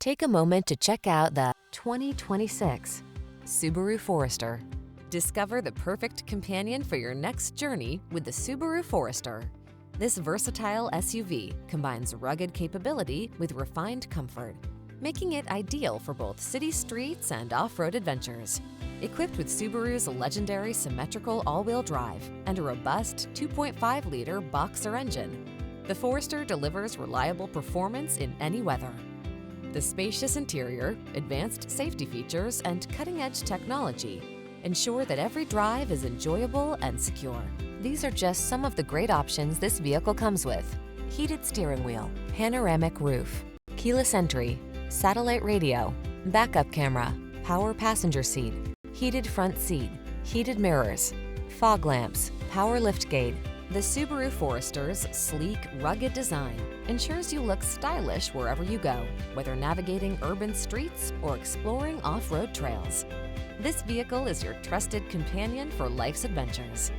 Take a moment to check out the 2026 Subaru Forester. Discover the perfect companion for your next journey with the Subaru Forester. This versatile SUV combines rugged capability with refined comfort, making it ideal for both city streets and off-road adventures. Equipped with Subaru's legendary symmetrical all-wheel drive and a robust 2.5-liter Boxer engine, the Forester delivers reliable performance in any weather. The spacious interior, advanced safety features, and cutting-edge technology ensure that every drive is enjoyable and secure. These are just some of the great options this vehicle comes with: heated steering wheel, panoramic roof, keyless entry, satellite radio, backup camera, power passenger seat, heated front seat, heated mirrors, fog lamps, power liftgate. The Subaru Forester's sleek, rugged design ensures you look stylish wherever you go, whether navigating urban streets or exploring off-road trails. This vehicle is your trusted companion for life's adventures.